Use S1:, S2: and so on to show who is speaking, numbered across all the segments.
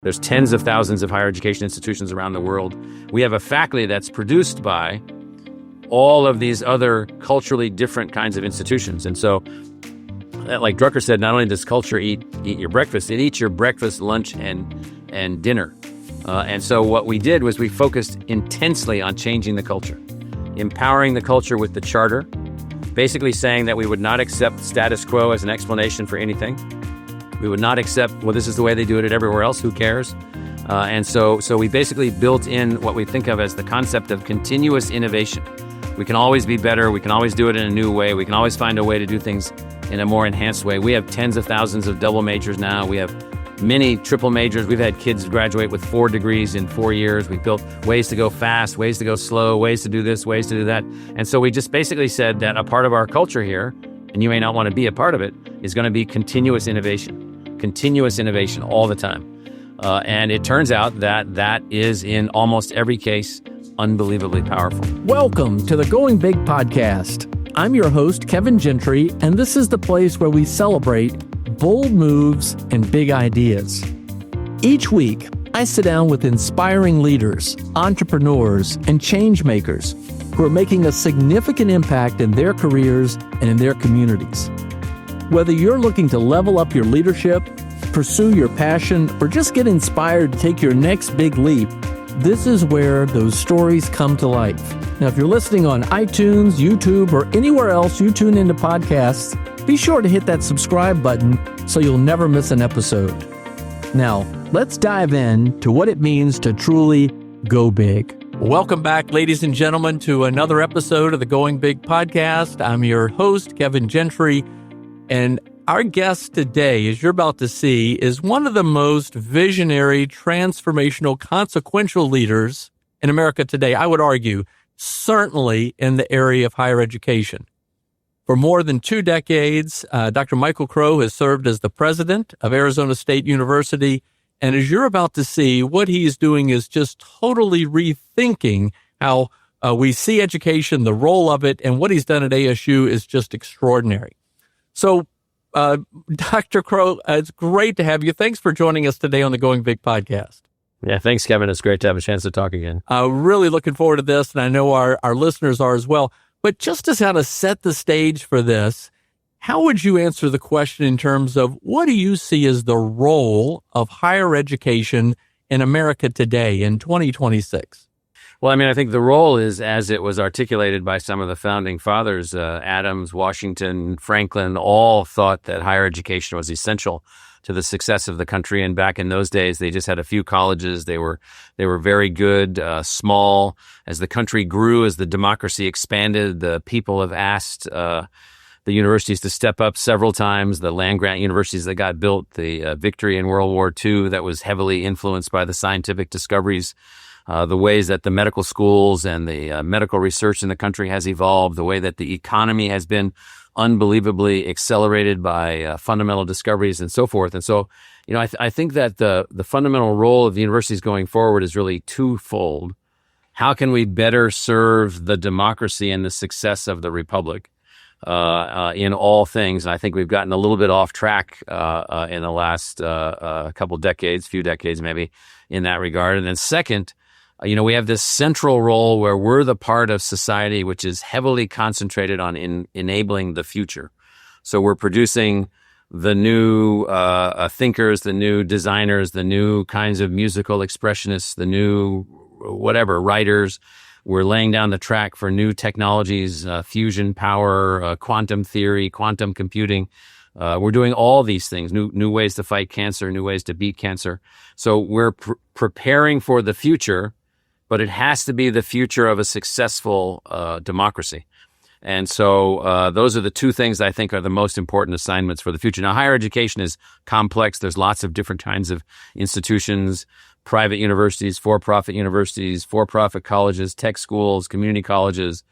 S1: There's tens of thousands of higher education institutions around the world. We have a faculty that's produced by all of these other culturally different kinds of institutions. And so, like Drucker said, not only does culture eat your breakfast, it eats your breakfast, lunch, and dinner. And so what we did was we focused intensely on changing the culture, empowering the culture with the charter, basically saying that we would not accept status quo as an explanation for anything. We would not accept, well, this is the way they do it everywhere else, who cares? And so we basically built in what we think of as the concept of continuous innovation. We can always be better. We can always do it in a new way. We can always find a way to do things in a more enhanced way. We have tens of thousands of double majors now. We have many triple majors. We've had kids graduate with 4 degrees in 4 years. We've built ways to go fast, ways to go slow, ways to do this, ways to do that. And so we just basically said that a part of our culture here, and you may not want to be a part of it, is going to be continuous innovation all the time. And it turns out that is, in almost every case, unbelievably powerful.
S2: Welcome to the Going Big podcast. I'm your host, Kevin Gentry, and this is the place where we celebrate bold moves and big ideas. Each week, I sit down with inspiring leaders, entrepreneurs, and change makers who are making a significant impact in their careers and in their communities. Whether you're looking to level up your leadership, pursue your passion, or just get inspired to take your next big leap, this is where those stories come to life. Now, if you're listening on iTunes, YouTube, or anywhere else you tune into podcasts, be sure to hit that subscribe button so you'll never miss an episode. Now, let's dive in to what it means to truly go big. Welcome back, ladies and gentlemen, to another episode of the Going Big podcast. I'm your host, Kevin Gentry, and our guest today, as you're about to see, is one of the most visionary, transformational, consequential leaders in America today. I would argue, certainly in the area of higher education. For more than 2 decades, Dr. Michael Crow has served as the president of Arizona State University. And as you're about to see, what he's doing is just totally rethinking how we see education, the role of it, and what he's done at ASU is just extraordinary. So, Dr. Crow, it's great to have you. Thanks for joining us today on the Going Big podcast.
S1: Yeah, thanks, Kevin. It's great to have a chance to talk again.
S2: Really looking forward to this, and I know our listeners are as well. But just to kind of set the stage for this, how would you answer the question in terms of what do you see as the role of higher education in America today in 2026?
S1: Well, I mean, I think the role is as it was articulated by some of the founding fathers, Adams, Washington, Franklin, all thought that higher education was essential to the success of the country. And back in those days, they just had a few colleges. They were very good, small. As the country grew, as the democracy expanded, the people have asked the universities to step up several times. The land-grant universities that got built, the victory in World War II that was heavily influenced by the scientific discoveries, the ways that the medical schools and the medical research in the country has evolved, the way that the economy has been unbelievably accelerated by fundamental discoveries and so forth. And so, you know, I think that the fundamental role of the universities going forward is really twofold. How can we better serve the democracy and the success of the republic in all things? And I think we've gotten a little bit off track in the last few decades maybe in that regard. And then second, you know, we have this central role where we're the part of society which is heavily concentrated on enabling the future. So we're producing the new thinkers, the new designers, the new kinds of musical expressionists, the new writers. We're laying down the track for new technologies, fusion power, quantum theory, quantum computing. We're doing all these things, new ways to fight cancer, new ways to beat cancer. So we're preparing for the future, but it has to be the future of a successful democracy. And so those are the two things I think are the most important assignments for the future. Now, higher education is complex. There's lots of different kinds of institutions, private universities, for-profit colleges, tech schools, community colleges,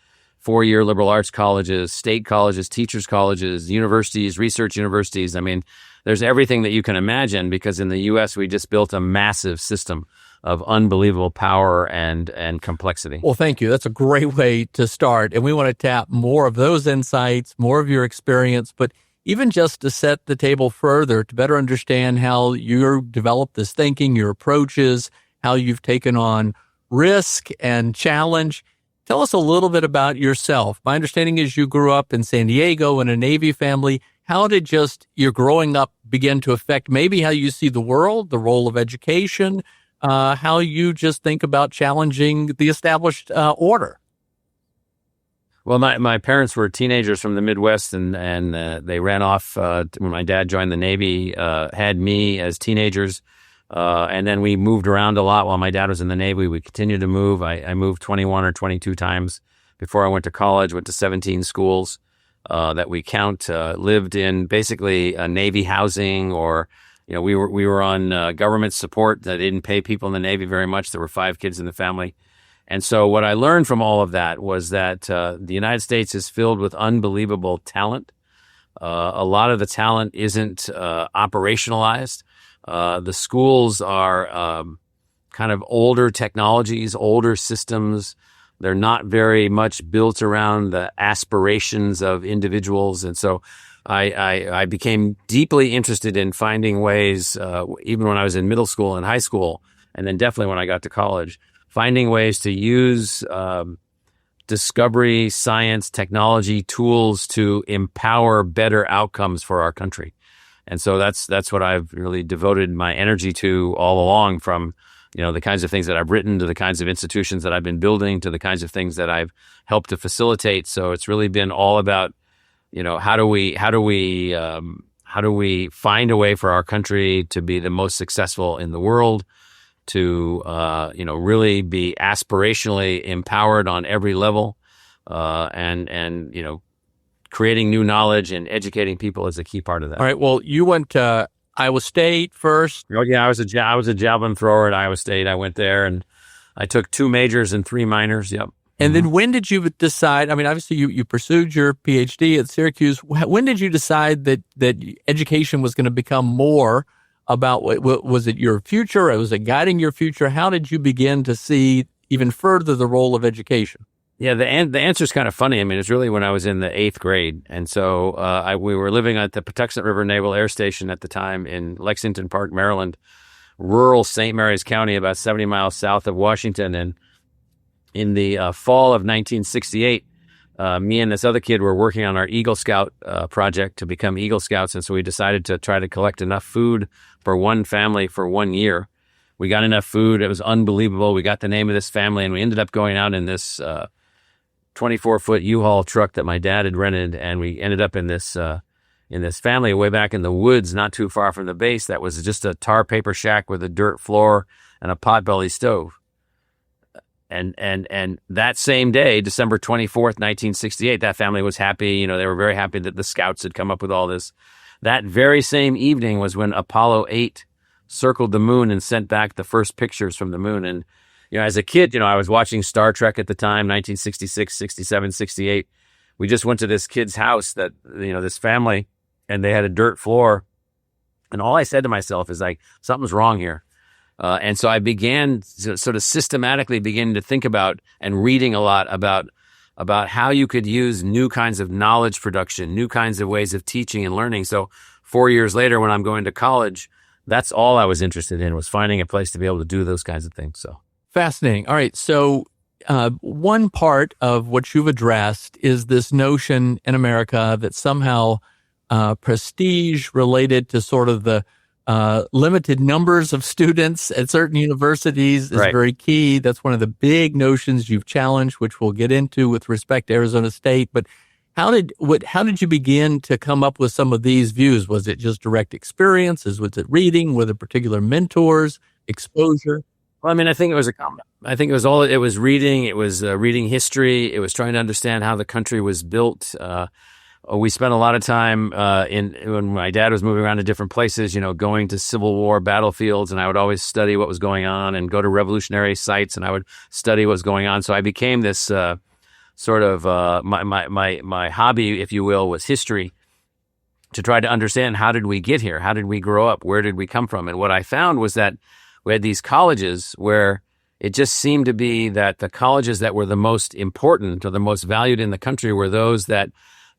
S1: 4-year liberal arts colleges, state colleges, teachers colleges, universities, research universities. I mean, there's everything that you can imagine because in the U.S. we just built a massive system of unbelievable power and complexity.
S2: Well, thank you. That's a great way to start. And we want to tap more of those insights, more of your experience. But even just to set the table further, to better understand how you've developed this thinking, your approaches, how you've taken on risk and challenge. Tell us a little bit about yourself. My understanding is you grew up in San Diego in a Navy family. How did just your growing up begin to affect maybe how you see the world, the role of education, how you just think about challenging the established order?
S1: Well, my parents were teenagers from the Midwest, and they ran off when my dad joined the Navy, had me as teenagers, and then we moved around a lot while my dad was in the Navy. We continued to move. I moved 21 or 22 times before I went to college, went to 17 schools that we count, lived in basically Navy housing, or we were on government support that didn't pay people in the Navy very much. There were 5 kids in the family. And so what I learned from all of that was that the United States is filled with unbelievable talent. A lot of the talent isn't operationalized. The schools are kind of older technologies, older systems. They're not very much built around the aspirations of individuals. And so I became deeply interested in finding ways, even when I was in middle school and high school, and then definitely when I got to college, finding ways to use discovery, science, technology, tools to empower better outcomes for our country. And so that's what I've really devoted my energy to all along, from the kinds of things that I've written to the kinds of institutions that I've been building to the kinds of things that I've helped to facilitate. So it's really been all about how do we find a way for our country to be the most successful in the world, to really be aspirationally empowered on every level, and creating new knowledge and educating people is a key part of that.
S2: All right. Well, you went to Iowa State first.
S1: Oh, yeah, I was a javelin thrower at Iowa State. I went there and I took 2 majors and 3 minors. Yep.
S2: And then when did you decide? I mean, obviously you pursued your PhD at Syracuse. When did you decide that education was going to become more about, was it your future? Was it guiding your future? How did you begin to see even further the role of education?
S1: Yeah, the answer is kind of funny. I mean, it's really when I was in the 8th grade. And so we were living at the Patuxent River Naval Air Station at the time in Lexington Park, Maryland, rural St. Mary's County, about 70 miles south of Washington. And in the fall of 1968, me and this other kid were working on our Eagle Scout project to become Eagle Scouts. And so we decided to try to collect enough food for one family for 1 year. We got enough food. It was unbelievable. We got the name of this family, and we ended up going out in this 24-foot U-Haul truck that my dad had rented, and we ended up in this family way back in the woods, not too far from the base. That was just a tar paper shack with a dirt floor and a potbelly stove. And that same day, December 24th, 1968, that family was happy. They were very happy that the Scouts had come up with all this. That very same evening was when Apollo 8 circled the moon and sent back the first pictures from the moon. And as a kid, I was watching Star Trek at the time, 1966, 67, 68. We just went to this kid's house that, this family, and they had a dirt floor. And all I said to myself is like, something's wrong here. And so I began to sort of systematically begin to think about and reading a lot about how you could use new kinds of knowledge production, new kinds of ways of teaching and learning. So 4 years later, when I'm going to college, that's all I was interested in, was finding a place to be able to do those kinds of things. So.
S2: Fascinating. All right. So one part of what you've addressed is this notion in America that somehow prestige related to sort of the limited numbers of students at certain universities is very key. That's one of the big notions you've challenged, which we'll get into with respect to Arizona State. But how did you begin to come up with some of these views? Was it just direct experiences? Was it reading? Were there particular mentors, exposure?
S1: Well, I mean, I think it was it was reading. It was reading history. It was trying to understand how the country was built. We spent a lot of time when my dad was moving around to different places, going to Civil War battlefields, and I would always study what was going on and go to revolutionary sites, and I would study what was going on. So I became this sort of my hobby, if you will, was history, to try to understand how did we get here? How did we grow up? Where did we come from? And what I found was that we had these colleges where it just seemed to be that the colleges that were the most important or the most valued in the country were those that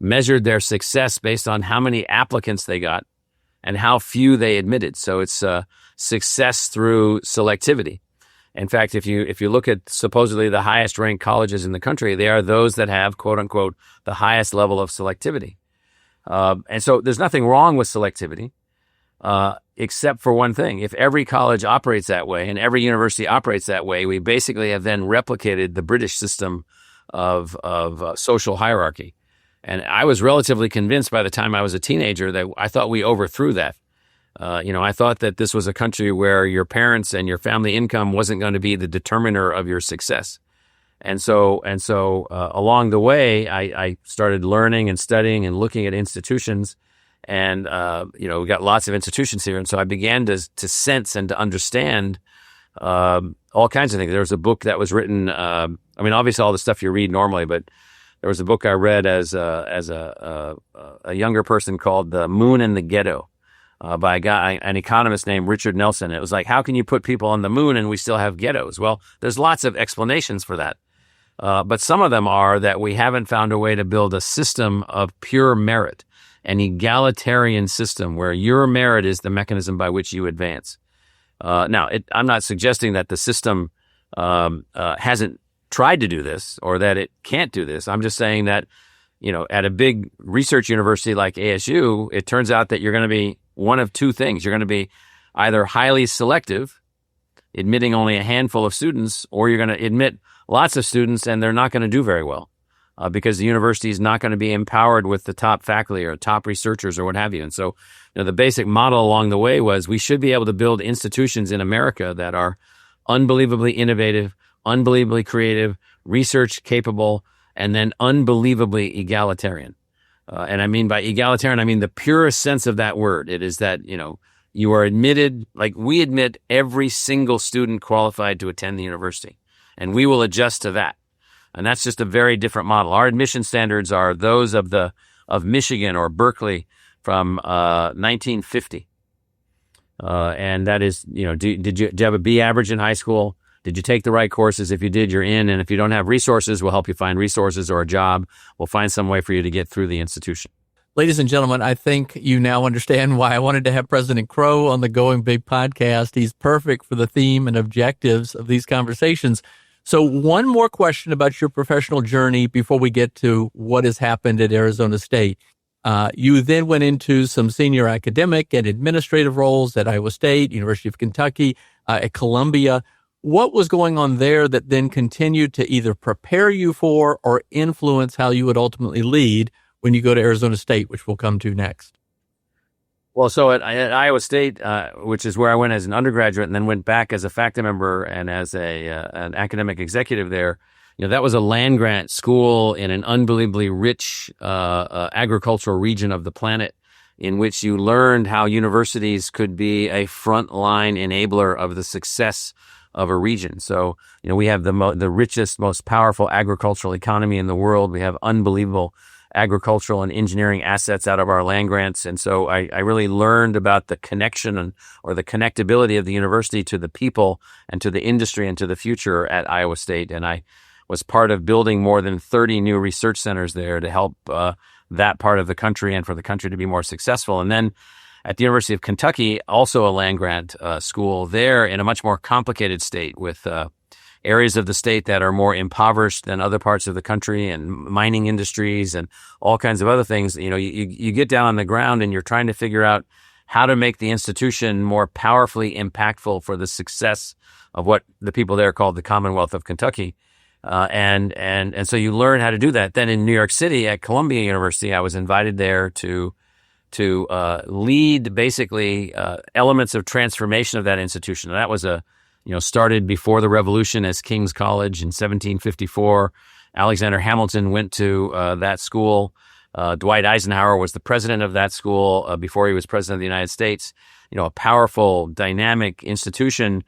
S1: measured their success based on how many applicants they got and how few they admitted. So it's success through selectivity. In fact, if you look at supposedly the highest ranked colleges in the country, they are those that have, quote unquote, the highest level of selectivity. And so there's nothing wrong with selectivity, except for one thing. If every college operates that way and every university operates that way, we basically have then replicated the British system of social hierarchy. And I was relatively convinced by the time I was a teenager that I thought we overthrew that. I thought that this was a country where your parents and your family income wasn't going to be the determiner of your success. And so along the way, I started learning and studying and looking at institutions, and we got lots of institutions here. And so I began to sense and to understand all kinds of things. There was a book that was written. Obviously all the stuff you read normally, but there was a book I read as a younger person called "The Moon and the Ghetto." By an economist named Richard Nelson. It was like, how can you put people on the moon and we still have ghettos? Well, there's lots of explanations for that. But some of them are that we haven't found a way to build a system of pure merit, an egalitarian system where your merit is the mechanism by which you advance. Now, I'm not suggesting that the system hasn't tried to do this or that it can't do this. I'm just saying that, at a big research university like ASU, it turns out that you're going to be one of two things. You're going to be either highly selective, admitting only a handful of students, or you're going to admit lots of students and they're not going to do very well because the university is not going to be empowered with the top faculty or top researchers or what have you. And so the basic model along the way was we should be able to build institutions in America that are unbelievably innovative, unbelievably creative, research capable, and then unbelievably egalitarian. And I mean by egalitarian, I mean the purest sense of that word. It is that, you are admitted, like we admit every single student qualified to attend the university, and we will adjust to that. And that's just a very different model. Our admission standards are those of Michigan or Berkeley from 1950. And that is, did you have a B average in high school? Did you take the right courses? If you did, you're in. And if you don't have resources, we'll help you find resources or a job. We'll find some way for you to get through the institution.
S2: Ladies and gentlemen, I think you now understand why I wanted to have President Crow on the Going Big podcast. He's perfect for the theme and objectives of these conversations. So one more question about your professional journey before we get to what has happened at Arizona State. You then went into some senior academic and administrative roles at Iowa State, University of Kentucky, at Columbia. What was going on there that then continued to either prepare you for or influence how you would ultimately lead when you go to Arizona State, which we'll come to next?
S1: Well, so at Iowa State, which is where I went as an undergraduate and then went back as a faculty member and as an academic executive there, that was a land grant school in an unbelievably rich agricultural region of the planet, in which you learned how universities could be a frontline enabler of the success of a region. So, we have the richest, most powerful agricultural economy in the world. We have unbelievable agricultural and engineering assets out of our land grants. And so I really learned about the connection or the connectability of the university to the people and to the industry and to the future at Iowa State. And I was part of building more than 30 new research centers there to help that part of the country and for the country to be more successful. And then at the University of Kentucky, also a land grant school there in a much more complicated state with areas of the state that are more impoverished than other parts of the country and mining industries and all kinds of other things. You get down on the ground and you're trying to figure out how to make the institution more powerfully impactful for the success of what the people there called the Commonwealth of Kentucky. And so you learn how to do that. Then in New York City at Columbia University, I was invited there to lead basically elements of transformation of that institution. And that was started before the Revolution as King's College in 1754. Alexander Hamilton went to that school. Dwight Eisenhower was the president of that school before he was president of the United States. A powerful, dynamic institution,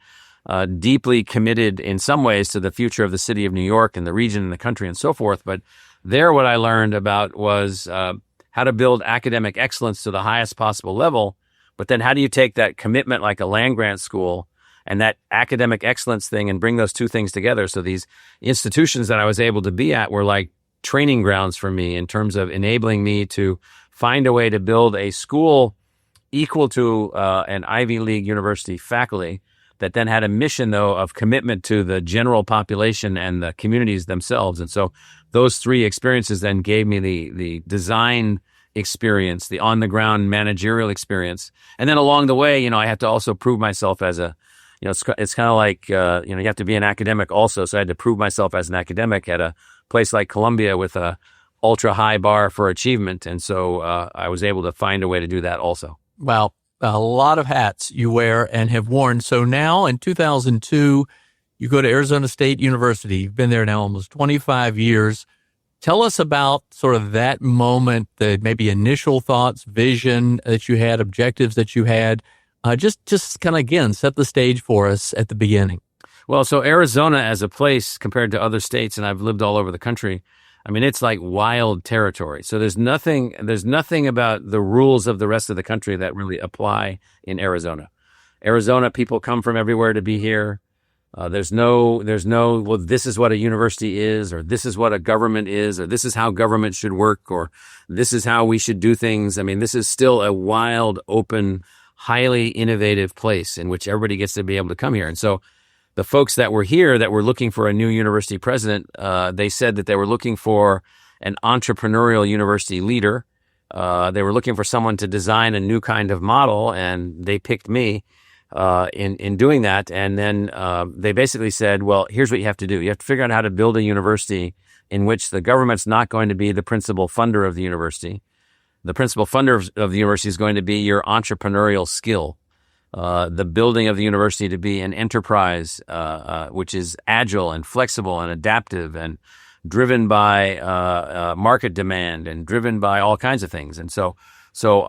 S1: deeply committed in some ways to the future of the city of New York and the region and the country and so forth. But there, what I learned about was how to build academic excellence to the highest possible level. But then how do you take that commitment like a land grant school and that academic excellence thing and bring those two things together? So these institutions that I was able to be at were like training grounds for me in terms of enabling me to find a way to build a school equal to an Ivy League university faculty that then had a mission, though, of commitment to the general population and the communities themselves. And so those three experiences then gave me the design experience, the on-the-ground managerial experience. And then along the way, I had to also prove myself as it's kind of like, you have to be an academic also. So I had to prove myself as an academic at a place like Columbia with a ultra high bar for achievement. And so I was able to find a way to do that also.
S2: Wow. A lot of hats you wear and have worn. So now in 2002, you go to Arizona State University. You've been there now almost 25 years. Tell us about sort of that moment, the maybe initial thoughts, vision that you had, objectives that you had. Just kind of, again, set the stage for us at the beginning.
S1: Well, so Arizona as a place compared to other states, and I've lived all over the country, it's like wild territory. So there's nothing about the rules of the rest of the country that really apply in Arizona. Arizona, people come from everywhere to be here. There's no, well, this is what a university is, or this is what a government is, or this is how government should work, or this is how we should do things. This is still a wild, open, highly innovative place in which everybody gets to be able to come here. And so the folks that were here that were looking for a new university president, they said that they were looking for an entrepreneurial university leader. They were looking for someone to design a new kind of model, and they picked me in doing that. And then they basically said, well, here's what you have to do. You have to figure out how to build a university in which the government's not going to be the principal funder of the university. The principal funder of the university is going to be your entrepreneurial skill. The building of the university to be an enterprise, which is agile and flexible and adaptive and driven by market demand and driven by all kinds of things. And so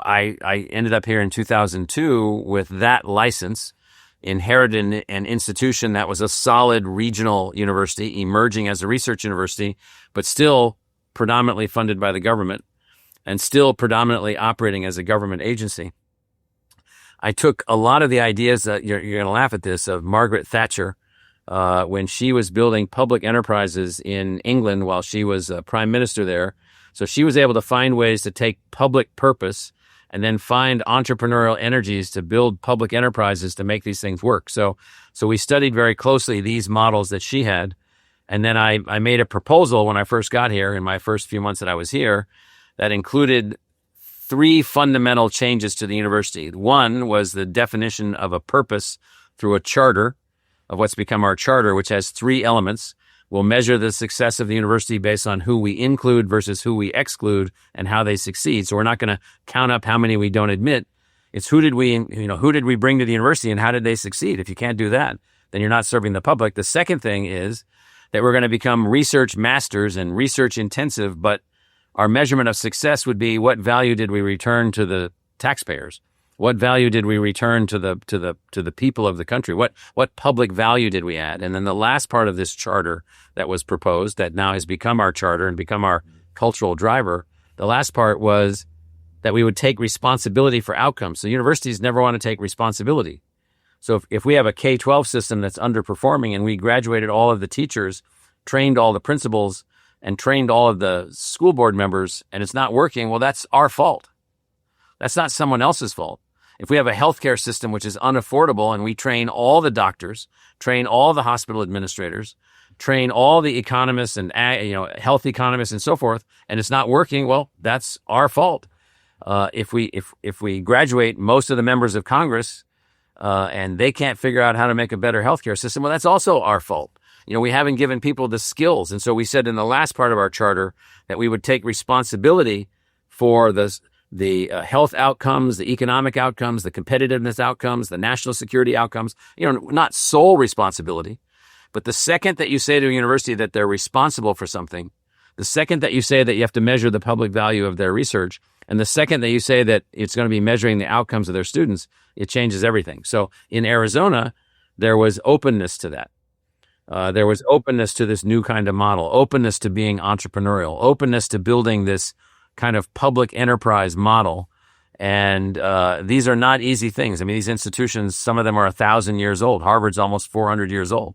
S1: I ended up here in 2002 with that license, inherited an institution that was a solid regional university, emerging as a research university, but still predominantly funded by the government and still predominantly operating as a government agency. I took a lot of the ideas that you're going to laugh at this of Margaret Thatcher when she was building public enterprises in England while she was prime minister there. So she was able to find ways to take public purpose and then find entrepreneurial energies to build public enterprises to make these things work. So we studied very closely these models that she had. And then I made a proposal when I first got here in my first few months that I was here that included three fundamental changes to the university. One was the definition of a purpose through a charter of what's become our charter, which has three elements. We'll measure the success of the university based on who we include versus who we exclude and how they succeed. So we're not going to count up how many we don't admit. It's who did we bring to the university and how did they succeed? If you can't do that, then you're not serving the public. The second thing is that we're going to become research masters and research intensive, but our measurement of success would be what value did we return to the taxpayers? What value did we return to the people of the country? What public value did we add? And then the last part of this charter that was proposed, that now has become our charter and become our cultural driver, the last part was that we would take responsibility for outcomes. So universities never want to take responsibility. So if we have a K-12 system that's underperforming and we graduated all of the teachers, trained all the principals, and trained all of the school board members, and it's not working, well, that's our fault. That's not someone else's fault. If we have a healthcare system which is unaffordable and we train all the doctors, train all the hospital administrators, train all the economists and health economists and so forth, and it's not working, well, that's our fault. If we graduate most of the members of Congress and they can't figure out how to make a better healthcare system, well, that's also our fault. We haven't given people the skills. And so we said in the last part of our charter that we would take responsibility for the health outcomes, the economic outcomes, the competitiveness outcomes, the national security outcomes, not sole responsibility. But the second that you say to a university that they're responsible for something, the second that you say that you have to measure the public value of their research, and the second that you say that it's going to be measuring the outcomes of their students, it changes everything. So in Arizona, there was openness to that. There was openness to this new kind of model, openness to being entrepreneurial, openness to building this kind of public enterprise model. And these are not easy things. These institutions, some of them are 1,000 years old. Harvard's almost 400 years old.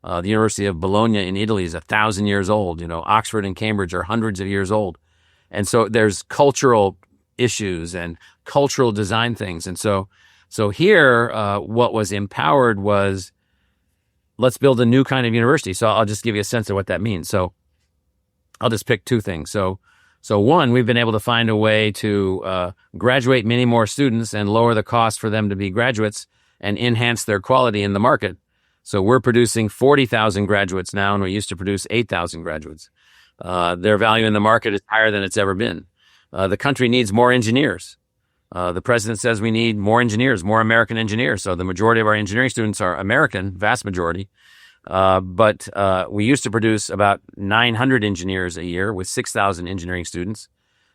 S1: The University of Bologna in Italy is 1,000 years old. Oxford and Cambridge are hundreds of years old. And so there's cultural issues and cultural design things. And so here, what was empowered was, let's build a new kind of university. So I'll just give you a sense of what that means. So I'll just pick two things. So one, we've been able to find a way to graduate many more students and lower the cost for them to be graduates and enhance their quality in the market. So we're producing 40,000 graduates now, and we used to produce 8,000 graduates. Their value in the market is higher than it's ever been. The country needs more engineers. The president says we need more engineers, more American engineers. So the majority of our engineering students are American, vast majority. But we used to produce about 900 engineers a year with 6,000 engineering students.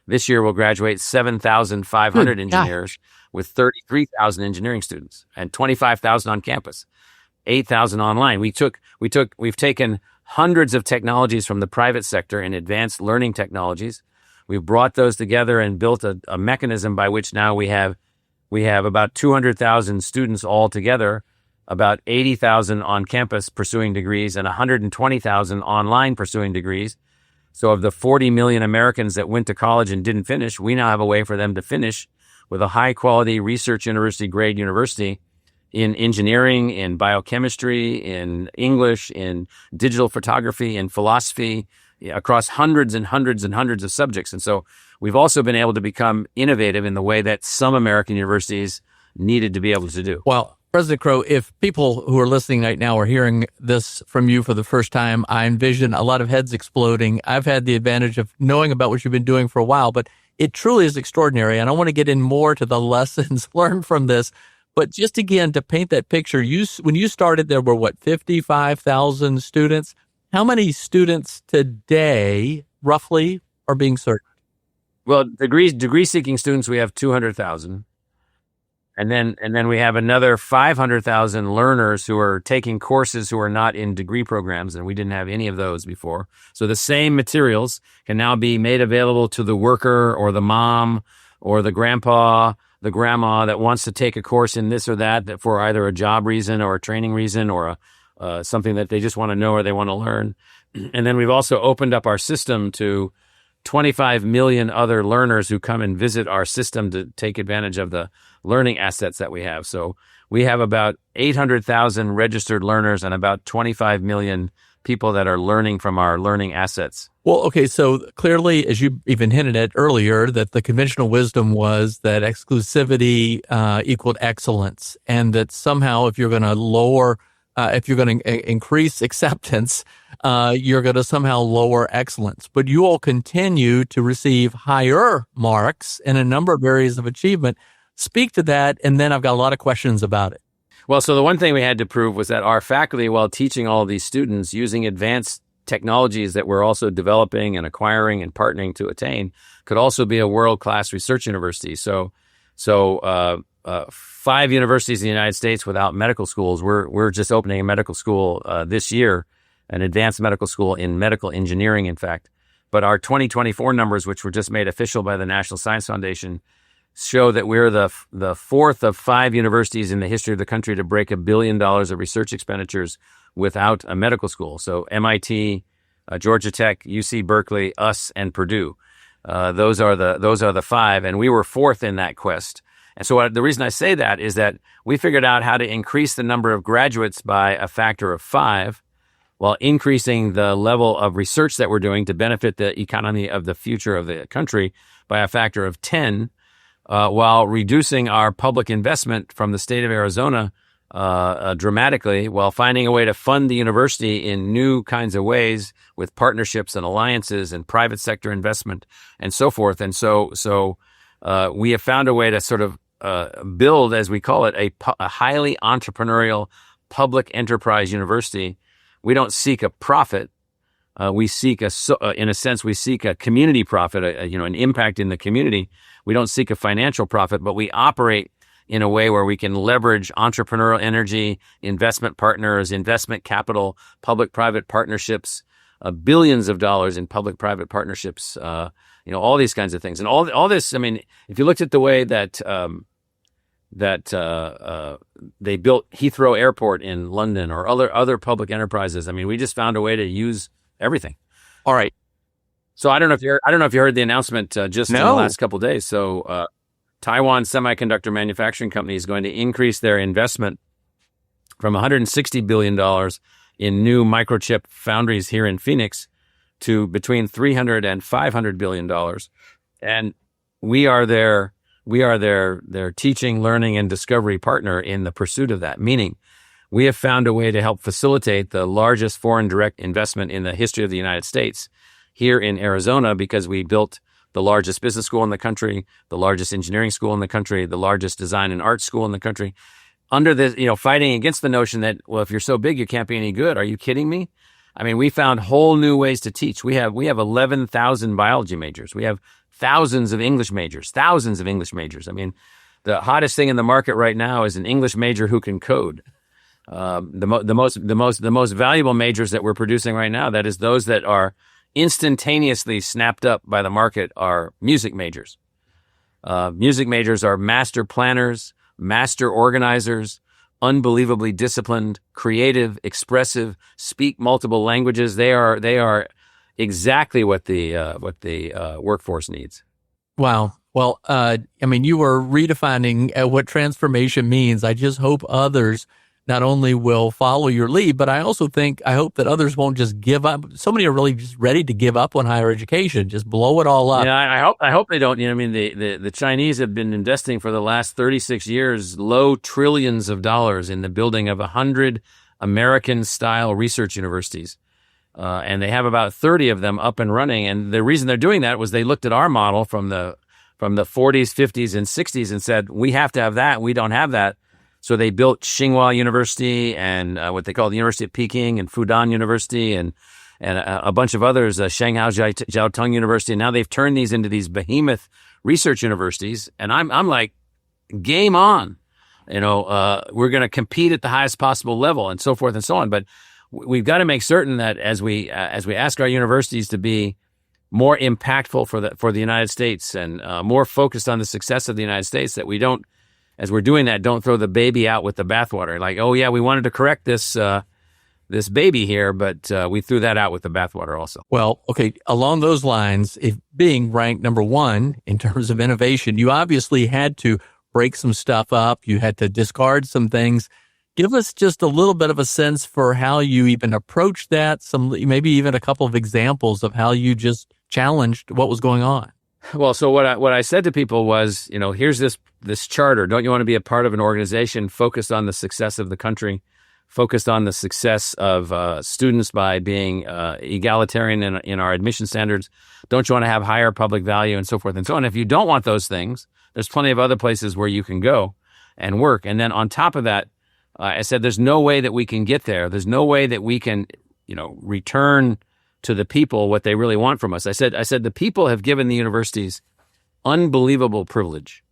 S1: This year we'll graduate 7,500 engineers with 33,000 engineering students and 25,000 on campus, 8,000 online. We've taken hundreds of technologies from the private sector in advanced learning technologies. We've brought those together and built a mechanism by which now we have about 200,000 students all together, about 80,000 on campus pursuing degrees and 120,000 online pursuing degrees. So of the 40 million Americans that went to college and didn't finish, we now have a way for them to finish with a high quality research university grade university in engineering, in biochemistry, in English, in digital photography, in philosophy, across hundreds and hundreds and hundreds of subjects. And so we've also been able to become innovative in the way that some American universities needed to be able to do.
S2: Well, President Crow, if people who are listening right now are hearing this from you for the first time, I envision a lot of heads exploding. I've had the advantage of knowing about what you've been doing for a while, but it truly is extraordinary. And I want to get in more to the lessons learned from this. But just again, to paint that picture, when you started, there were 55,000 students. How many students today, roughly, are being served?
S1: Well, degree-seeking students, we have 200,000. And then we have another 500,000 learners who are taking courses who are not in degree programs, and we didn't have any of those before. So the same materials can now be made available to the worker or the mom or the grandpa, the grandma that wants to take a course in this or that for either a job reason or a training reason or something that they just want to know or they want to learn. And then we've also opened up our system to 25 million other learners who come and visit our system to take advantage of the learning assets that we have. So we have about 800,000 registered learners and about 25 million people that are learning from our learning assets.
S2: Well, okay, so clearly, as you even hinted at earlier, that the conventional wisdom was that exclusivity equaled excellence, and that somehow if you're going to increase acceptance, you're going to somehow lower excellence. But you all continue to receive higher marks in a number of areas of achievement. Speak to that, and then I've got a lot of questions about it.
S1: Well, so the one thing we had to prove was that our faculty, while teaching all of these students using advanced technologies that we're also developing and acquiring and partnering to attain, could also be a world-class research university. So 5 universities in the United States without medical schools. We're just opening a medical school this year, an advanced medical school in medical engineering, in fact. But our 2024 numbers, which were just made official by the National Science Foundation, show that we're the fourth of 5 universities in the history of the country to break $1 billion of research expenditures without a medical school. So MIT, Georgia Tech, UC Berkeley, us, and Purdue. Those are the 5, and we were fourth in that quest. And so the reason I say that is that we figured out how to increase the number of graduates by a factor of 5 while increasing the level of research that we're doing to benefit the economy of the future of the country by a factor of 10, while reducing our public investment from the state of Arizona dramatically, while finding a way to fund the university in new kinds of ways with partnerships and alliances and private sector investment and so forth. And so we have found a way to sort of build, as we call it, a highly entrepreneurial public enterprise university. We don't seek a profit. We seek in a sense, we seek a community profit, an impact in the community. We don't seek a financial profit, but we operate in a way where we can leverage entrepreneurial energy, investment partners, investment capital, public-private partnerships, billions of dollars in public-private partnerships, all these kinds of things. And all this, I mean, if you looked at the way that that they built Heathrow Airport in London or other public enterprises. I mean, we just found a way to use everything.
S2: All right.
S1: So I don't know if you heard the announcement just in the last couple of days. So Taiwan Semiconductor Manufacturing Company is going to increase their investment from $160 billion in new microchip foundries here in Phoenix to between $300 and $500 billion. And we are their teaching, learning, and discovery partner in the pursuit of that, meaning we have found a way to help facilitate the largest foreign direct investment in the history of the United States here in Arizona, because we built the largest business school in the country, the largest engineering school in the country, the largest design and art school in the country, under this, fighting against the notion that, well, if you're so big, you can't be any good. Are you kidding me? I mean, we found whole new ways to teach. We have 11,000 biology majors. We have thousands of English majors. I mean, the hottest thing in the market right now is an English major who can code. The most valuable majors that we're producing right now, that is those that are instantaneously snapped up by the market, are music majors. Music majors are master planners, master organizers, unbelievably disciplined, creative, expressive, speak multiple languages. They are exactly what the workforce needs.
S2: Wow. Well, I mean, you are redefining what transformation means. I just hope others not only will follow your lead, but I hope that others won't just give up. So many are really just ready to give up on higher education, just blow it all up.
S1: Yeah, I hope they don't. The Chinese have been investing for the last 36 years low trillions of dollars in the building of 100 American-style research universities. And they have about 30 of them up and running. And the reason they're doing that was they looked at our model from the 40s, 50s, and 60s and said, we have to have that. We don't have that. So they built Tsinghua University and what they call the University of Peking and Fudan University and a bunch of others, Shanghai Jiaotong University. And now they've turned these into these behemoth research universities. And I'm like, game on. We're going to compete at the highest possible level and so forth and so on. But we've got to make certain that as we ask our universities to be more impactful for the United States and more focused on the success of the United States, that we don't, as we're doing that, don't throw the baby out with the bathwater. Like, oh yeah, we wanted to correct this baby here, but we threw that out with the bathwater also.
S2: Well, okay, along those lines, if being ranked number one in terms of innovation, you obviously had to break some stuff up. You had to discard some things. Give us just a little bit of a sense for how you even approached that, maybe even a couple of examples of how you just challenged what was going on.
S1: Well, so what I said to people was, here's this charter. Don't you want to be a part of an organization focused on the success of the country, focused on the success of students by being egalitarian in our admission standards? Don't you want to have higher public value and so forth and so on? If you don't want those things, there's plenty of other places where you can go and work. And then on top of that, I said, there's no way that we can get there. There's no way that we can, return to the people what they really want from us. I said, the people have given the universities unbelievable privilege.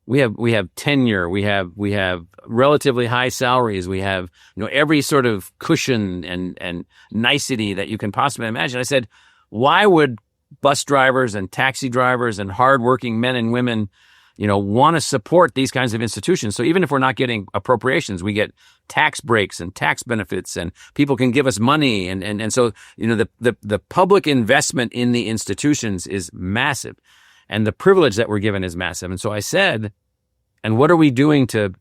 S1: We have tenure. We have relatively high salaries. We have, every sort of cushion and nicety that you can possibly imagine. I said, why would bus drivers and taxi drivers and hardworking men and women, want to support these kinds of institutions? So even if we're not getting appropriations, we get tax breaks and tax benefits, and people can give us money. And so, the public investment in the institutions is massive, and the privilege that we're given is massive. And so I said, and what are we doing to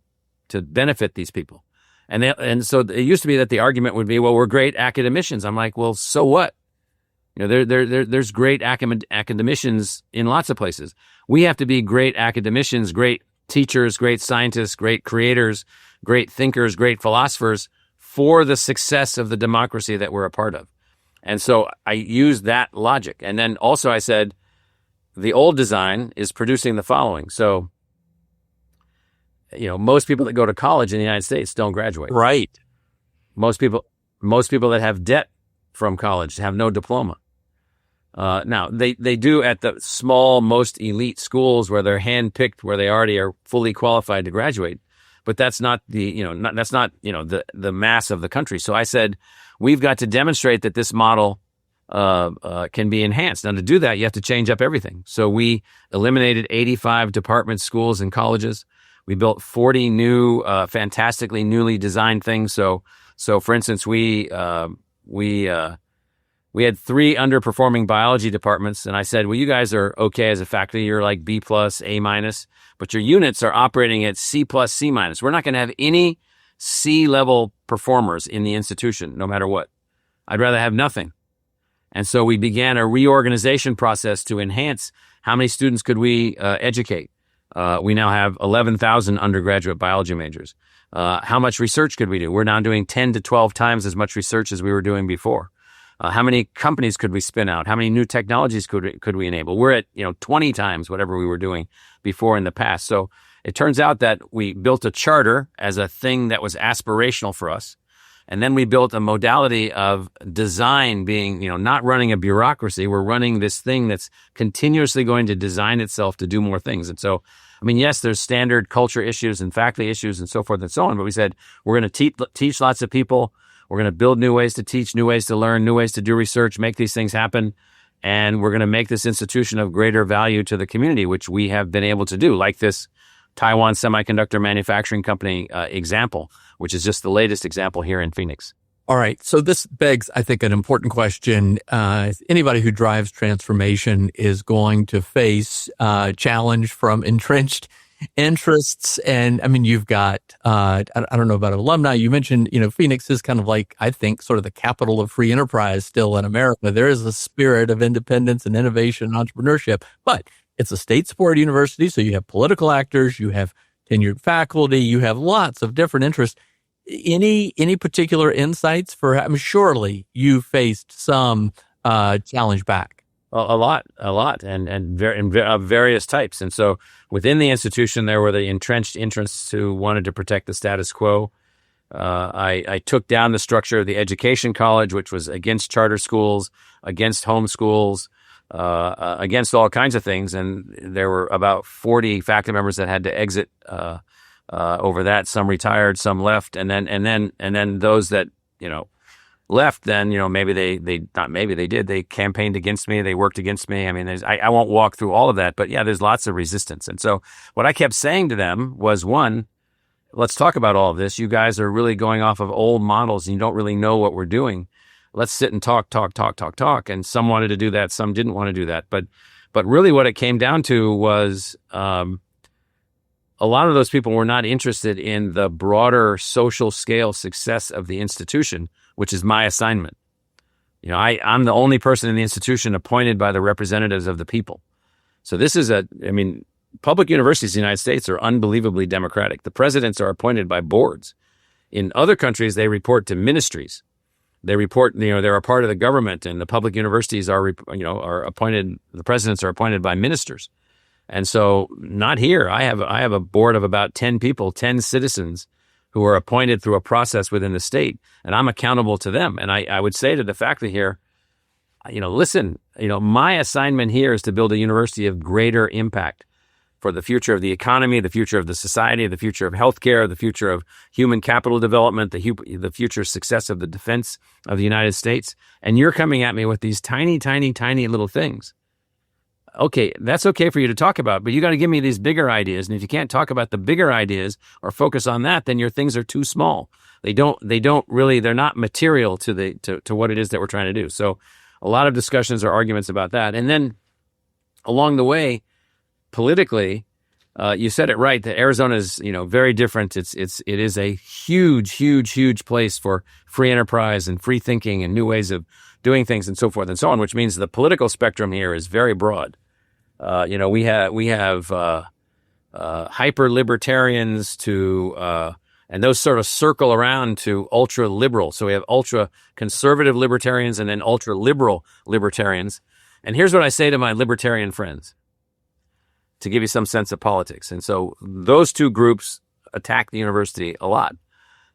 S1: benefit these people? And so it used to be that the argument would be, well, we're great academicians. I'm like, well, so what? There's great academicians in lots of places. We have to be great academicians, great teachers, great scientists, great creators, great thinkers, great philosophers for the success of the democracy that we're a part of. And so I used that logic. And then also I said, the old design is producing the following. So, most people that go to college in the United States don't graduate.
S2: Right.
S1: Most people that have debt from college have no diploma. Now, they do at the small, most elite schools where they're handpicked, where they already are fully qualified to graduate. But that's not the mass of the country. So I said, we've got to demonstrate that this model can be enhanced. Now, to do that, you have to change up everything. So we eliminated 85 department schools and colleges. We built 40 new, fantastically newly designed things. So for instance, we had 3 underperforming biology departments, and I said, well, you guys are okay as a faculty. You're like B+, A-, but your units are operating at C+, C-. We're not going to have any C-level performers in the institution, no matter what. I'd rather have nothing. And so we began a reorganization process to enhance how many students could we educate. We now have 11,000 undergraduate biology majors. How much research could we do? We're now doing 10 to 12 times as much research as we were doing before. How many companies could we spin out? How many new technologies could we enable? We're at 20 times whatever we were doing before in the past. So it turns out that we built a charter as a thing that was aspirational for us. And then we built a modality of design being, not running a bureaucracy. We're running this thing that's continuously going to design itself to do more things. And so, yes, there's standard culture issues and faculty issues and so forth and so on. But we said, we're going to teach lots of people. We're going to build new ways to teach, new ways to learn, new ways to do research, make these things happen. And we're going to make this institution of greater value to the community, which we have been able to do, like this Taiwan Semiconductor Manufacturing Company example, which is just the latest example here in Phoenix.
S2: All right. So this begs, I think, an important question. Anybody who drives transformation is going to face challenge from entrenched interests. And you've got, I don't know about alumni. You mentioned, Phoenix is kind of like, I think, sort of the capital of free enterprise still in America. There is a spirit of independence and innovation and entrepreneurship, but it's a state-supported university. So you have political actors, you have tenured faculty, you have lots of different interests. Any particular insights for, surely you faced some challenge back?
S1: A lot, and of various types. And so within the institution, there were the entrenched interests who wanted to protect the status quo. I took down the structure of the education college, which was against charter schools, against home schools, against all kinds of things. And there were about 40 faculty members that had to exit over that. Some retired, some left, and then those that left. Then they campaigned against me. They worked against me. I won't walk through all of that, but yeah, there's lots of resistance. And so what I kept saying to them was, one, let's talk about all of this. You guys are really going off of old models, and you don't really know what we're doing. Let's sit and talk. And some wanted to do that, some didn't want to do that. But really, what it came down to was a lot of those people were not interested in the broader social scale success of the institution, which is my assignment. I'm the only person in the institution appointed by the representatives of the people. So this is public universities in the United States are unbelievably democratic. The presidents are appointed by boards. In other countries, they report to ministries. They report, they're a part of the government, and the public universities are appointed, the presidents are appointed by ministers. And so not here. I have a board of about 10 people, 10 citizens who are appointed through a process within the state, and I'm accountable to them. And I would say to the faculty here, listen, my assignment here is to build a university of greater impact for the future of the economy, the future of the society, the future of healthcare, the future of human capital development, the future success of the defense of the United States. And you're coming at me with these tiny, tiny, tiny little things. Okay, that's okay for you to talk about, but you got to give me these bigger ideas. And if you can't talk about the bigger ideas or focus on that, then your things are too small. They're not material to what it is that we're trying to do. So a lot of discussions or arguments about that. And then along the way, politically, you said it right, that Arizona is, very different. It is a huge, huge, huge place for free enterprise and free thinking and new ways of doing things and so forth and so on, which means the political spectrum here is very broad. We have hyper libertarians to and those sort of circle around to ultra liberal. So we have ultra conservative libertarians and then ultra liberal libertarians. And here's what I say to my libertarian friends, to give you some sense of politics. And so those two groups attack the university a lot.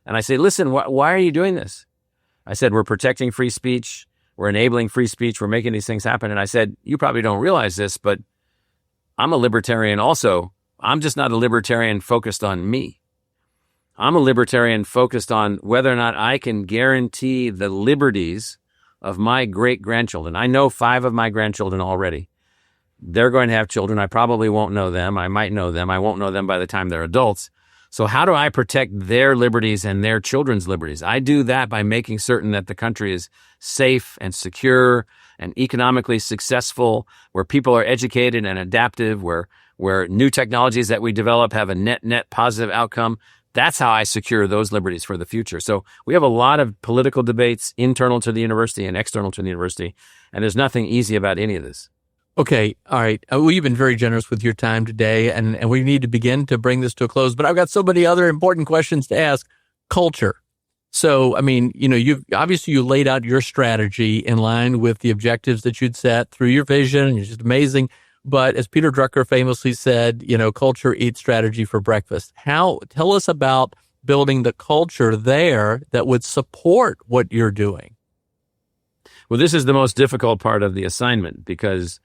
S1: And I say, listen, why are you doing this? I said, we're protecting free speech. We're enabling free speech. We're making these things happen. And I said, you probably don't realize this, but I'm a libertarian also. I'm just not a libertarian focused on me. I'm a libertarian focused on whether or not I can guarantee the liberties of my great-grandchildren. I know 5 of my grandchildren already. They're going to have children. I probably won't know them. I might know them. I won't know them by the time they're adults. So how do I protect their liberties and their children's liberties? I do that by making certain that the country is safe and secure and economically successful, where people are educated and adaptive, where new technologies that we develop have a net positive outcome. That's how I secure those liberties for the future. So we have a lot of political debates internal to the university and external to the university, and there's nothing easy about any of this.
S2: Okay. All right. Well, you've been very generous with your time today, and we need to begin to bring this to a close. But I've got so many other important questions to ask. Culture. So, I mean, you've obviously you laid out your strategy in line with the objectives that you'd set through your vision, and it's just amazing. But as Peter Drucker famously said, culture eats strategy for breakfast. Tell us about building the culture there that would support what you're doing.
S1: Well, this is the most difficult part of the assignment, because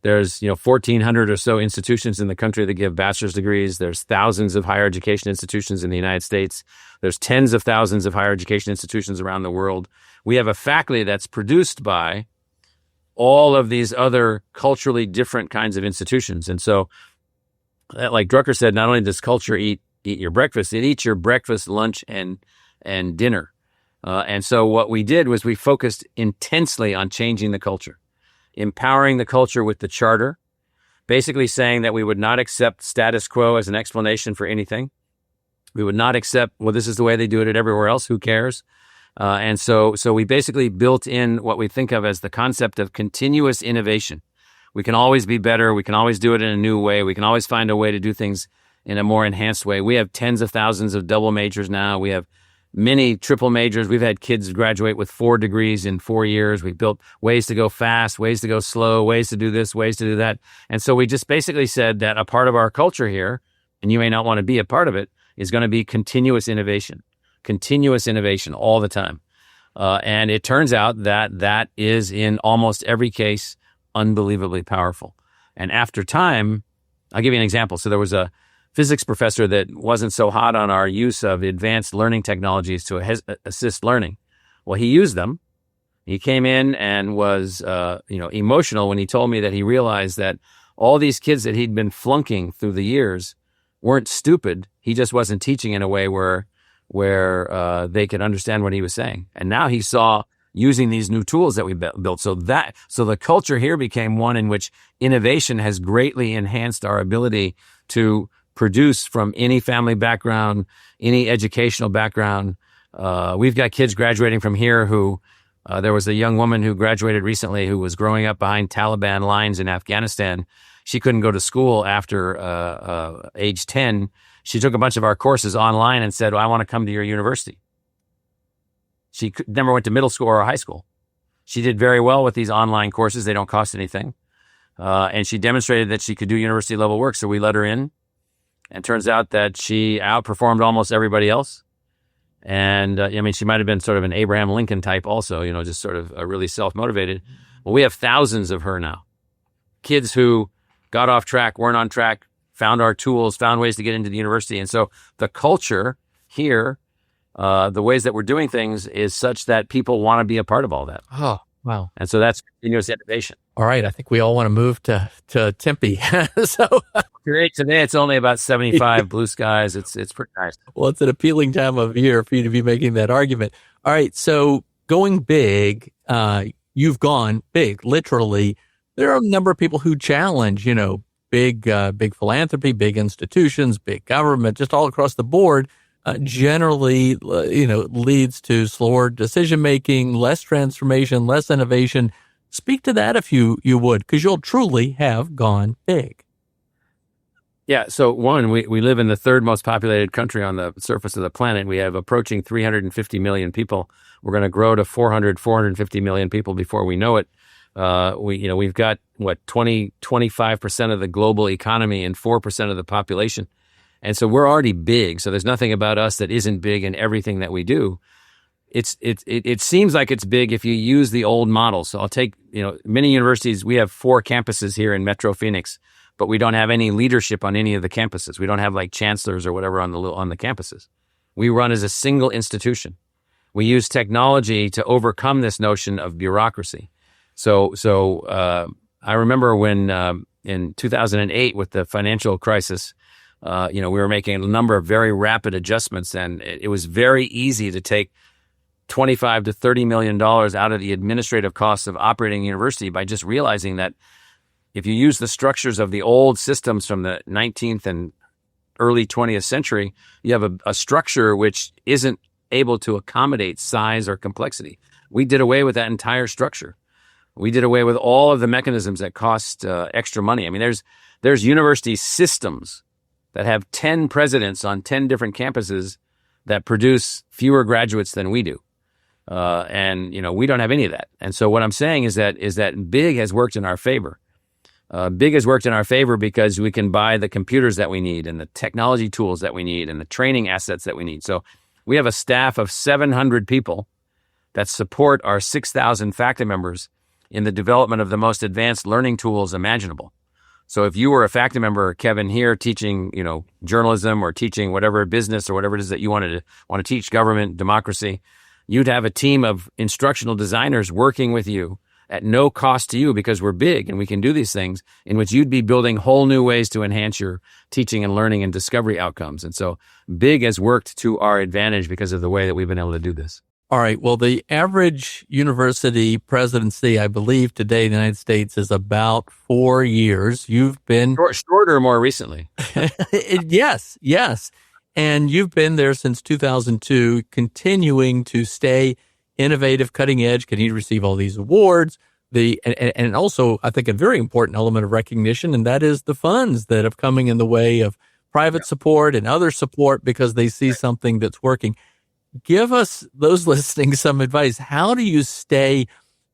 S1: there's 1,400 or so institutions in the country that give bachelor's degrees. There's thousands of higher education institutions in the United States. There's tens of thousands of higher education institutions around the world. We have a faculty that's produced by all of these other culturally different kinds of institutions. And so, like Drucker said, not only does culture eat your breakfast, it eats your breakfast, lunch, and dinner. And so what we did was we focused intensely on changing the culture, empowering the culture with the charter, basically saying that we would not accept status quo as an explanation for anything. We would not accept, well, this is the way they do it everywhere else, who cares? And so we basically built in what we think of as the concept of continuous innovation. We can always be better. We can always do it in a new way. We can always find a way to do things in a more enhanced way. We have tens of thousands of double majors now. We have many triple majors. We've had kids graduate with 4 degrees in 4 years. We've built ways to go fast, ways to go slow, ways to do this, ways to do that. And so we just basically said that a part of our culture here, and you may not want to be a part of it, is going to be continuous innovation all the time. And it turns out that is, in almost every case, unbelievably powerful. And after time, I'll give you an example. So there was a physics professor that wasn't so hot on our use of advanced learning technologies to assist learning. Well, he used them. He came in and was emotional when he told me that he realized that all these kids that he'd been flunking through the years weren't stupid. He just wasn't teaching in a way where they could understand what he was saying. And now he saw using these new tools that we built. So the culture here became one in which innovation has greatly enhanced our ability to produce from any family background, any educational background. We've got kids graduating from here who, there was a young woman who graduated recently who was growing up behind Taliban lines in Afghanistan. She couldn't go to school after age 10. She took a bunch of our courses online and said, well, I want to come to your university. She never went to middle school or high school. She did very well with these online courses. They don't cost anything. And she demonstrated that she could do university level work. So we let her in. And turns out that she outperformed almost everybody else. And she might have been sort of an Abraham Lincoln type also, just sort of really self-motivated. Well, we have thousands of her now. Kids who got off track, weren't on track, found our tools, found ways to get into the university. And so the culture here, the ways that we're doing things is such that people want to be a part of all that.
S2: Oh, wow.
S1: And so that's continuous innovation.
S2: All right. I think we all want to move to Tempe. So
S1: great. Today it's only about 75 blue skies. It's pretty nice.
S2: Well, it's an appealing time of year for you to be making that argument. All right. So going big, you've gone big, literally. There are a number of people who challenge, big philanthropy, big institutions, big government, just all across the board. Generally, leads to slower decision-making, less transformation, less innovation. Speak to that if you would, because you'll truly have gone big.
S1: Yeah. So one, we live in the third most populated country on the surface of the planet. We have approaching 350 million people. We're going to grow to 450 million people before we know it. We've got 25% of the global economy and 4% of the population. And so we're already big. So there's nothing about us that isn't big in everything that we do. It seems like it's big if you use the old model. So I'll take, many universities, we have 4 campuses here in Metro Phoenix, but we don't have any leadership on any of the campuses. We don't have like chancellors or whatever on the campuses. We run as a single institution. We use technology to overcome this notion of bureaucracy. So I remember when, in 2008 with the financial crisis, we were making a number of very rapid adjustments, and it was very easy to take $25 to $30 million out of the administrative costs of operating a university by just realizing that if you use the structures of the old systems from the 19th and early 20th century, you have a structure which isn't able to accommodate size or complexity. We did away with that entire structure. We did away with all of the mechanisms that cost extra money. I mean, there's university systems that have 10 presidents on 10 different campuses that produce fewer graduates than we do. And we don't have any of that. And so what I'm saying is that big has worked in our favor. Big has worked in our favor because we can buy the computers that we need and the technology tools that we need and the training assets that we need. So we have a staff of 700 people that support our 6,000 faculty members in the development of the most advanced learning tools imaginable. So if you were a faculty member, Kevin, here teaching, journalism or teaching whatever business or whatever it is that you want to teach, government, democracy, you'd have a team of instructional designers working with you at no cost to you because we're big and we can do these things, in which you'd be building whole new ways to enhance your teaching and learning and discovery outcomes. And so big has worked to our advantage because of the way that we've been able to do this.
S2: All right. Well, the average university presidency, I believe, today in the United States is about 4 years. You've been
S1: shorter more recently.
S2: Yes. And you've been there since 2002, continuing to stay innovative, cutting edge, continue to receive all these awards. And also, I think, a very important element of recognition, and that is the funds that have coming in the way of private support and other support because they see something that's working. Give us, those listening, some advice. How do you stay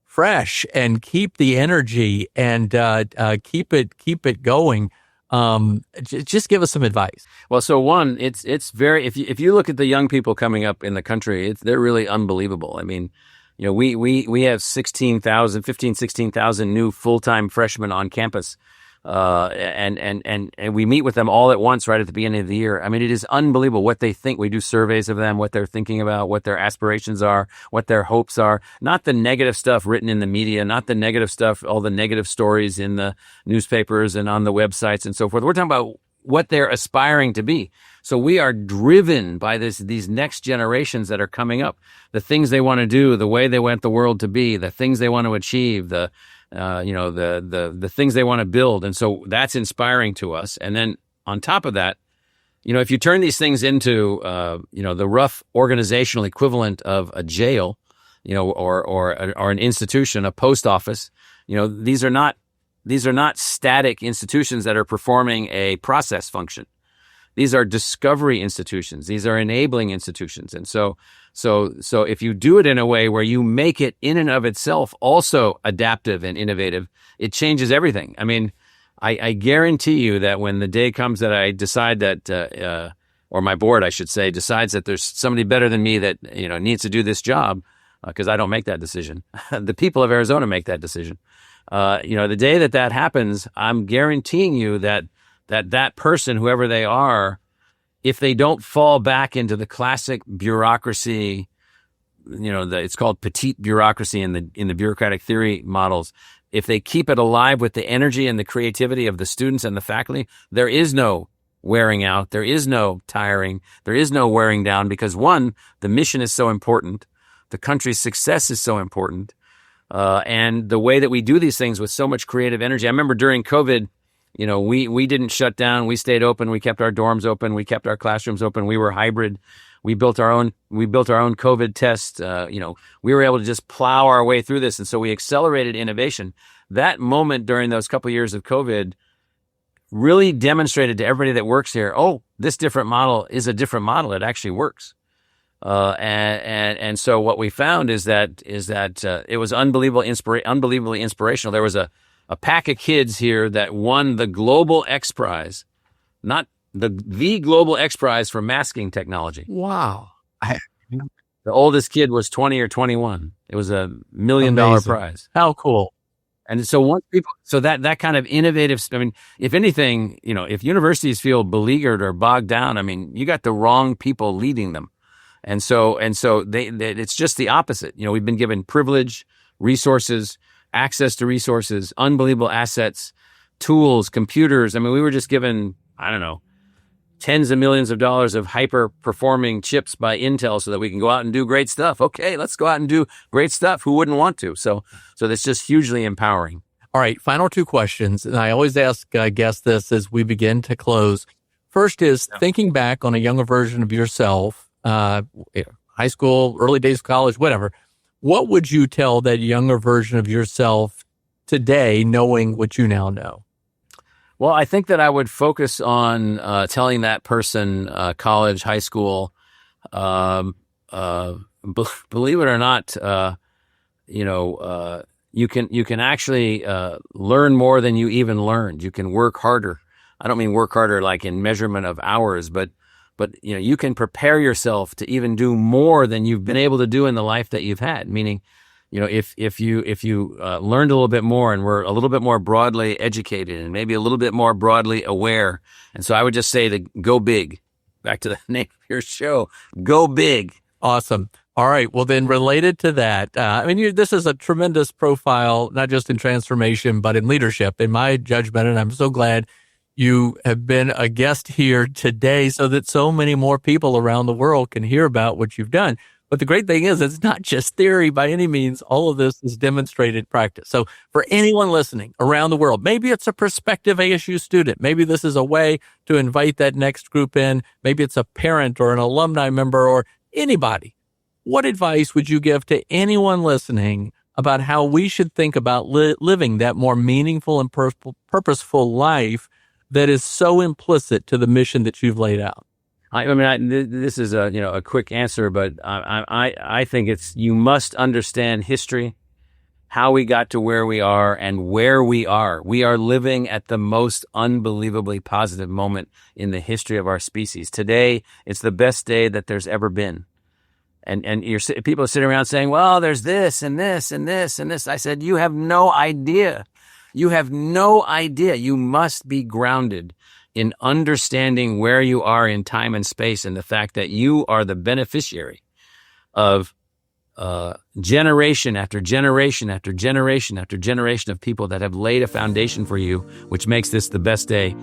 S2: fresh and keep the energy and keep it going? Just give us some advice.
S1: Well, so one, it's very, if you look at the young people coming up in the country, they're really unbelievable. I mean, we have 16,000 new full-time freshmen on campus. And we meet with them all at once right at the beginning of the year. I mean, it is unbelievable what they think. We do surveys of them, what they're thinking about, what their aspirations are, what their hopes are. Not the negative stuff written in the media, not the negative stuff, all the negative stories in the newspapers and on the websites and so forth. We're talking about what they're aspiring to be. So we are driven by these next generations that are coming up, the things they want to do, the way they want the world to be, the things they want to achieve, the things they want to build. And so that's inspiring to us. And then on top of that, if you turn these things into, the rough organizational equivalent of a jail, or an institution, a post office, these are not static institutions that are performing a process function. These are discovery institutions. These are enabling institutions. And so if you do it in a way where you make it in and of itself also adaptive and innovative, it changes everything. I mean, I guarantee you that when the day comes that I decide that, or my board, I should say, decides that there's somebody better than me that, needs to do this job, because I don't make that decision. The people of Arizona make that decision. The day that happens, I'm guaranteeing you that person, whoever they are, if they don't fall back into the classic bureaucracy, it's called petite bureaucracy in the bureaucratic theory models. If they keep it alive with the energy and the creativity of the students and the faculty, there is no wearing out. There is no tiring. There is no wearing down because, one, the mission is so important. The country's success is so important. And the way that we do these things with so much creative energy. I remember during COVID, we didn't shut down. We stayed open. We kept our dorms open. We kept our classrooms open. We were hybrid. We built our own COVID test. We were able to just plow our way through this. And so we accelerated innovation. That moment during those couple of years of COVID really demonstrated to everybody that works here, this different model is a different model. It actually works. And so what we found is that it was unbelievably inspirational. There was a pack of kids here that won the Global X Prize, not the Global X Prize for masking technology.
S2: Wow.
S1: The oldest kid was 20 or 21. It was $1 million prize.
S2: How cool.
S1: And so that kind of innovative, I mean, if anything, if universities feel beleaguered or bogged down, you got the wrong people leading them. And so it's just the opposite. We've been given privilege, resources, access to resources, unbelievable assets, tools, computers. I mean, we were just given, I don't know, tens of millions of dollars of hyper-performing chips by Intel so that we can go out and do great stuff. Okay, let's go out and do great stuff. Who wouldn't want to? So that's just hugely empowering.
S2: All right, final two questions. And I always ask guests this as we begin to close. First is thinking back on a younger version of yourself, high school, early days of college, whatever. What would you tell that younger version of yourself today, knowing what you now know?
S1: Well, I think that I would focus on telling that person, college, high school, believe it or not, you can actually learn more than you even learned. You can work harder. I don't mean work harder like in measurement of hours, but you can prepare yourself to even do more than you've been able to do in the life that you've had. Meaning, if you learned a little bit more and were a little bit more broadly educated and maybe a little bit more broadly aware. And so I would just say to go big. Back to the name of your show, go big.
S2: Awesome. All right. Well, then related to that, this is a tremendous profile, not just in transformation, but in leadership, in my judgment. And I'm so glad you have been a guest here today so that so many more people around the world can hear about what you've done. But the great thing is it's not just theory by any means. All of this is demonstrated practice. So for anyone listening around the world, maybe it's a prospective ASU student. Maybe this is a way to invite that next group in. Maybe it's a parent or an alumni member or anybody. What advice would you give to anyone listening about how we should think about living that more meaningful and purposeful life that is so implicit to the mission that you've laid out?
S1: This is a quick answer, but I think you must understand history, how we got to where we are and where we are. We are living at the most unbelievably positive moment in the history of our species. Today, it's the best day that there's ever been. And people are sitting around saying, well, there's this and this and this and this. I said, you have no idea. You have no idea. You must be grounded in understanding where you are in time and space and the fact that you are the beneficiary of generation after generation after generation after generation of people that have laid a foundation for you, which makes this the best day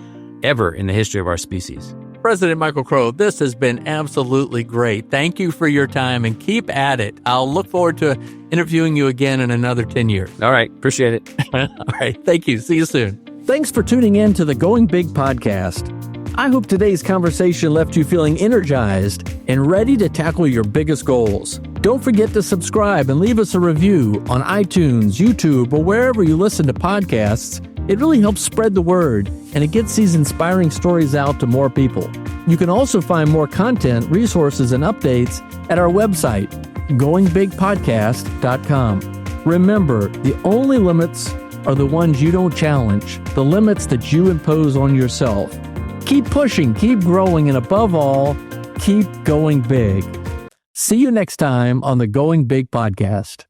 S1: ever in the history of our species.
S2: President Michael Crow, this has been absolutely great. Thank you for your time and keep at it. I'll look forward to interviewing you again in another 10 years.
S1: All right. Appreciate it.
S2: All right. Thank you. See you soon.
S3: Thanks for tuning in to the Going Big podcast. I hope today's conversation left you feeling energized and ready to tackle your biggest goals. Don't forget to subscribe and leave us a review on iTunes, YouTube, or wherever you listen to podcasts. It really helps spread the word, and it gets these inspiring stories out to more people. You can also find more content, resources, and updates at our website, goingbigpodcast.com. Remember, the only limits are the ones you don't challenge, the limits that you impose on yourself. Keep pushing, keep growing, and above all, keep going big. See you next time on the Going Big podcast.